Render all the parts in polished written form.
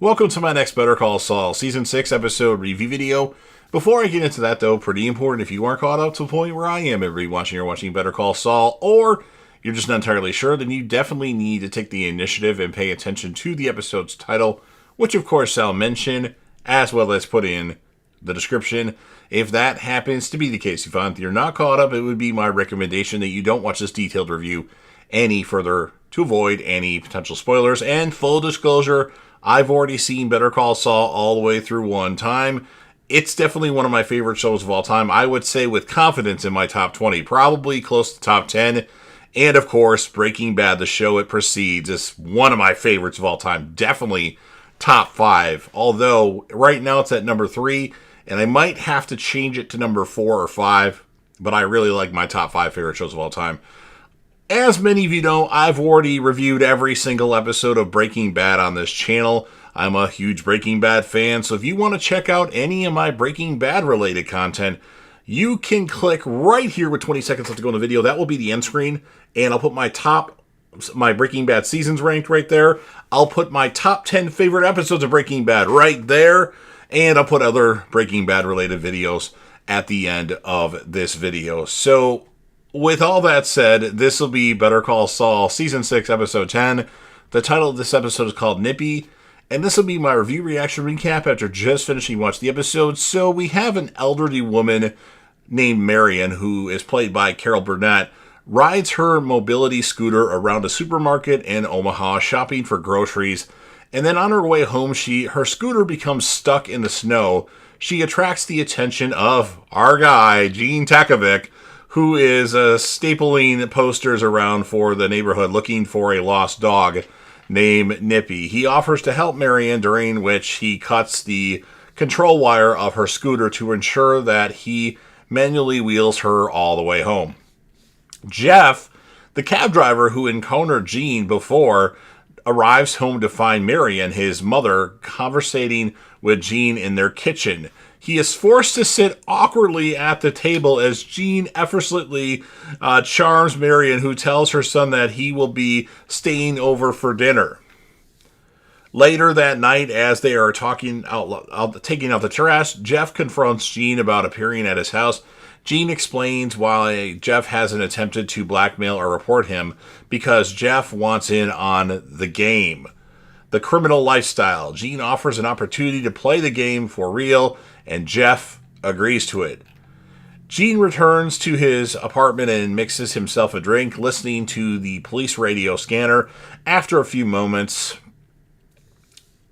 Welcome to my next Better Call Saul Season 6 episode review video. Before I get into that though, pretty important, if you aren't caught up to the point where I am at rewatching or watching Better Call Saul, or you're just not entirely sure, then you definitely need to take the initiative and pay attention to the episode's title, which of course I'll mention, as well as put in the description. If that happens to be the case, if you're not caught up, it would be my recommendation that you don't watch this detailed review any further to avoid any potential spoilers. And full disclosure, I've already seen Better Call Saul all the way through one time. It's definitely one of my favorite shows of all time. I would say with confidence in my top 20, probably close to top 10. And of course, Breaking Bad, the show it precedes, is one of my favorites of all time. Definitely top 5. Although right now it's at number 3, and I might have to change it to number 4 or 5. But I really like my top 5 favorite shows of all time. As many of you know, I've already reviewed every single episode of Breaking Bad on this channel. I'm a huge Breaking Bad fan, so if you want to check out any of my Breaking Bad related content, you can click right here with 20 seconds left to go in the video. That will be the end screen, and I'll put my Breaking Bad seasons ranked right there. I'll put my top 10 favorite episodes of Breaking Bad right there, and I'll put other Breaking Bad related videos at the end of this video. So, with all that said, this will be Better Call Saul Season 6, Episode 10. The title of this episode is called Nippy, and this will be my review reaction recap after just finishing watching the episode. So we have an elderly woman named Marion, who is played by Carol Burnett, rides her mobility scooter around a supermarket in Omaha shopping for groceries, and then on her way home, her scooter becomes stuck in the snow. She attracts the attention of our guy, Gene Takovic, who is stapling posters around for the neighborhood looking for a lost dog named Nippy. He offers to help Marion, during which he cuts the control wire of her scooter to ensure that he manually wheels her all the way home. Jeff, the cab driver who encountered Gene before, arrives home to find Marion, his mother, conversating with Gene in their kitchen. He is forced to sit awkwardly at the table as Gene effortlessly charms Marion, who tells her son that he will be staying over for dinner. Later that night, as they are taking out the trash, Jeff confronts Gene about appearing at his house. Gene explains why Jeff hasn't attempted to blackmail or report him, because Jeff wants in on the game, the criminal lifestyle. Gene offers an opportunity to play the game for real, and Jeff agrees to it. Gene returns to his apartment and mixes himself a drink, listening to the police radio scanner. After a few moments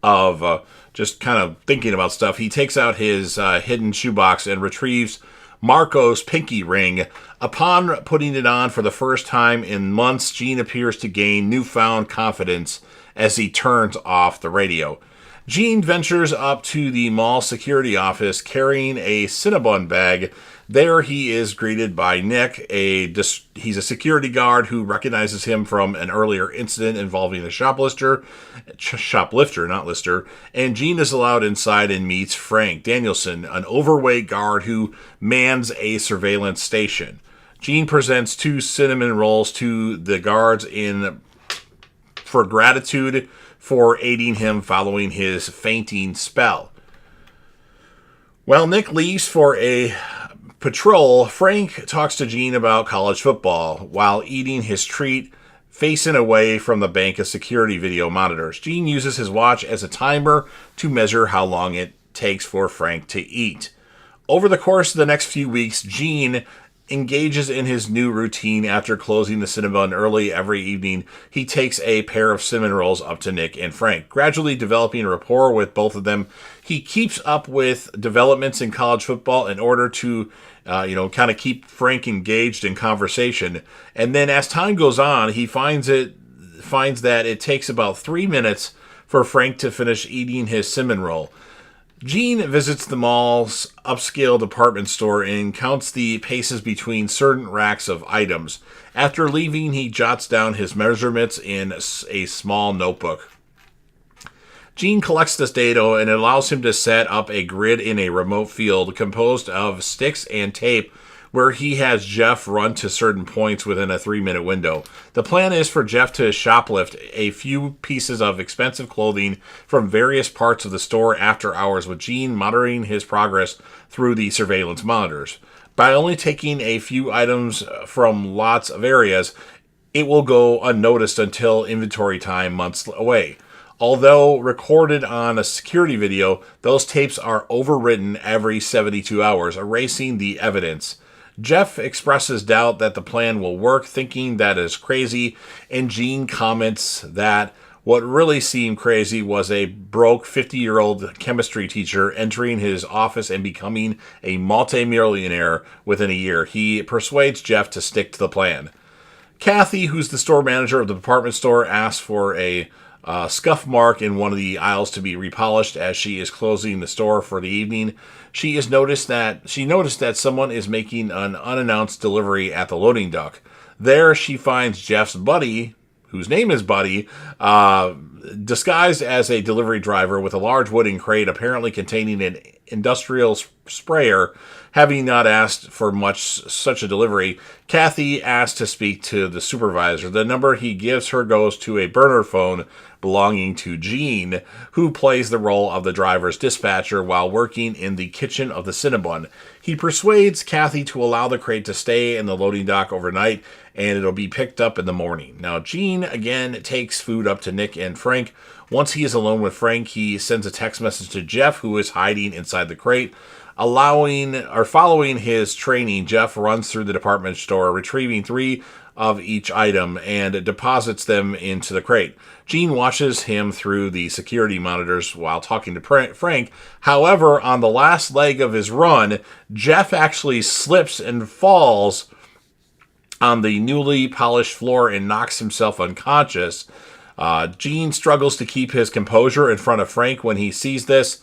of just kind of thinking about stuff, he takes out his hidden shoebox and retrieves Marco's pinky ring. Upon putting it on for the first time in months, Gene appears to gain newfound confidence as he turns off the radio. Gene ventures up to the mall security office carrying a Cinnabon bag. There he is greeted by Nick. He's a security guard who recognizes him from an earlier incident involving a shoplifter, not lister. And Gene is allowed inside and meets Frank Danielson, an overweight guard who mans a surveillance station. Gene presents 2 cinnamon rolls to the guards for gratitude for aiding him following his fainting spell. While Nick leaves for a patrol, Frank talks to Gene about college football while eating his treat, facing away from the bank of security video monitors. Gene uses his watch as a timer to measure how long it takes for Frank to eat. Over the course of the next few weeks, Gene engages in his new routine. After closing the Cinnabon early every evening, he takes a pair of cinnamon rolls up to Nick and Frank. Gradually developing a rapport with both of them, he keeps up with developments in college football in order to kind of keep Frank engaged in conversation. And then as time goes on, he finds that it takes about 3 minutes for Frank to finish eating his cinnamon roll. Gene visits the mall's upscale department store and counts the paces between certain racks of items. After leaving, he jots down his measurements in a small notebook. Gene collects this data and it allows him to set up a grid in a remote field composed of sticks and tape where he has Jeff run to certain points within a 3-minute window. The plan is for Jeff to shoplift a few pieces of expensive clothing from various parts of the store after hours, with Gene monitoring his progress through the surveillance monitors. By only taking a few items from lots of areas, it will go unnoticed until inventory time months away. Although recorded on a security video, those tapes are overwritten every 72 hours, erasing the evidence. Jeff expresses doubt that the plan will work, thinking that is crazy, and Gene comments that what really seemed crazy was a broke 50-year-old chemistry teacher entering his office and becoming a multi-millionaire within a year. He persuades Jeff to stick to the plan. Kathy, who's the store manager of the department store, asks for a scuff mark in one of the aisles to be repolished as she is closing the store for the evening. She noticed that someone is making an unannounced delivery at the loading dock. There, she finds Jeff's buddy, whose name is Buddy, disguised as a delivery driver with a large wooden crate apparently containing an industrial sprayer. Having not asked for such a delivery, Kathy asks to speak to the supervisor. The number he gives her goes to a burner phone belonging to Gene, who plays the role of the driver's dispatcher while working in the kitchen of the Cinnabon. He persuades Kathy to allow the crate to stay in the loading dock overnight, and it'll be picked up in the morning. Now, Gene again takes food up to Nick and Frank. Once he is alone with Frank, he sends a text message to Jeff, who is hiding inside the crate. Following his training, Jeff runs through the department store, retrieving 3 of each item and deposits them into the crate. Gene watches him through the security monitors while talking to Frank. However, on the last leg of his run, Jeff actually slips and falls on the newly polished floor and knocks himself unconscious. Gene struggles to keep his composure in front of Frank when he sees this.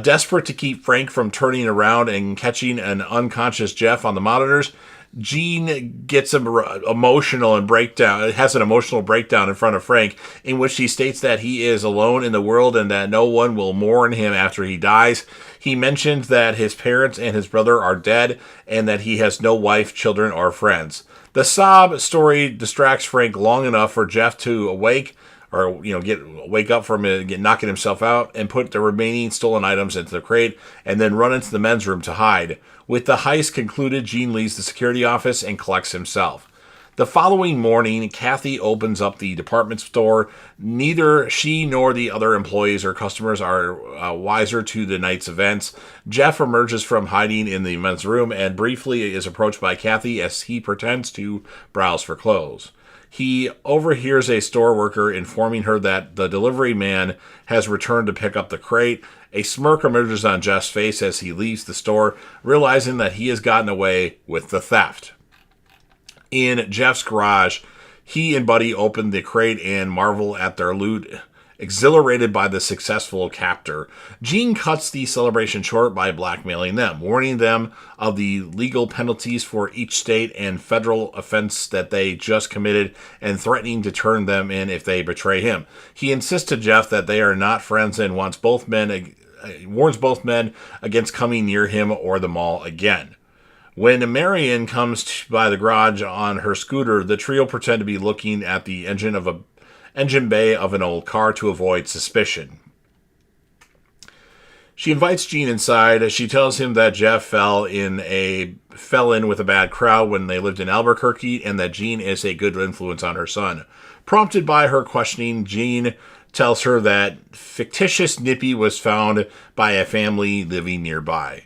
Desperate to keep Frank from turning around and catching an unconscious Jeff on the monitors, Gene gets emotional and has an emotional breakdown in front of Frank, in which he states that he is alone in the world and that no one will mourn him after he dies. He mentions that his parents and his brother are dead and that he has no wife, children, or friends. The sob story distracts Frank long enough for Jeff to wake up from it, knocking himself out, and put the remaining stolen items into the crate, and then run into the men's room to hide. With the heist concluded, Gene leaves the security office and collects himself. The following morning, Kathy opens up the department store. Neither she nor the other employees or customers are wiser to the night's events. Jeff emerges from hiding in the men's room and briefly is approached by Kathy as he pretends to browse for clothes. He overhears a store worker informing her that the delivery man has returned to pick up the crate. A smirk emerges on Jeff's face as he leaves the store, realizing that he has gotten away with the theft. In Jeff's garage, he and Buddy open the crate and marvel at their loot, exhilarated by the successful captor. Gene cuts the celebration short by blackmailing them, warning them of the legal penalties for each state and federal offense that they just committed, and threatening to turn them in if they betray him. He insists to Jeff that they are not friends and warns both men against coming near him or the mall again. When Marion comes by the garage on her scooter, the trio pretend to be looking at the engine bay of an old car to avoid suspicion. She invites Gene inside. She tells him that Jeff fell in with a bad crowd when they lived in Albuquerque, and that Gene is a good influence on her son. Prompted by her questioning, Gene tells her that fictitious Nippy was found by a family living nearby.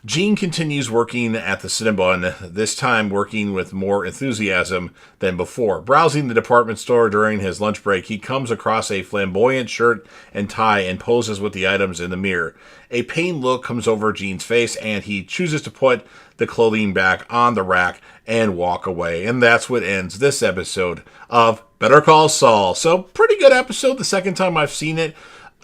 Gene continues working at the Cinnabon, this time working with more enthusiasm than before. Browsing the department store during his lunch break, he comes across a flamboyant shirt and tie and poses with the items in the mirror. A pained look comes over Gene's face, and he chooses to put the clothing back on the rack and walk away. And that's what ends this episode of Better Call Saul. So, pretty good episode the second time I've seen it.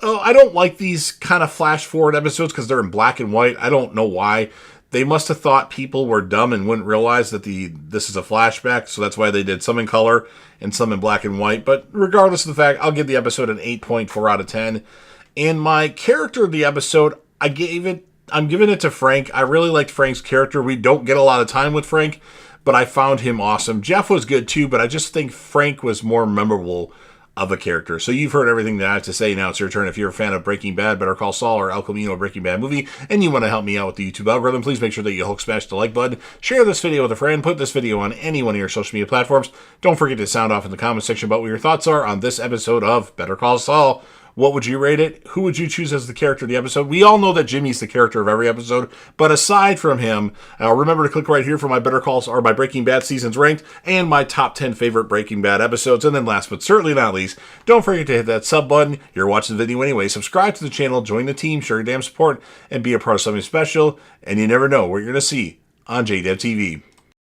I don't like these kind of flash forward episodes because they're in black and white. I don't know why. They must have thought people were dumb and wouldn't realize that this is a flashback, so that's why they did some in color and some in black and white. But regardless of the fact, I'll give the episode an 8.4 out of 10. And my character of the episode, I gave it I'm giving it to Frank. I really liked Frank's character. We don't get a lot of time with Frank, but I found him awesome. Jeff was good too, but I just think Frank was more memorable of a character. So you've heard everything that I have to say. Now it's your turn. If you're a fan of Breaking Bad, Better Call Saul, or El Camino Breaking Bad movie, and you want to help me out with the YouTube algorithm, please make sure that you Hulk smash the like button, share this video with a friend, put this video on any one of your social media platforms. Don't forget to sound off in the comment section about what your thoughts are on this episode of Better Call Saul. What would you rate it? Who would you choose as the character of the episode? We all know that Jimmy's the character of every episode, but aside from him, remember to click right here for my Better Calls or my Breaking Bad seasons ranked and my top 10 favorite Breaking Bad episodes. And then last but certainly not least, don't forget to hit that sub button. You're watching the video anyway. Subscribe to the channel, join the team, show your damn support, and be a part of something special. And you never know what you're going to see on JDev TV.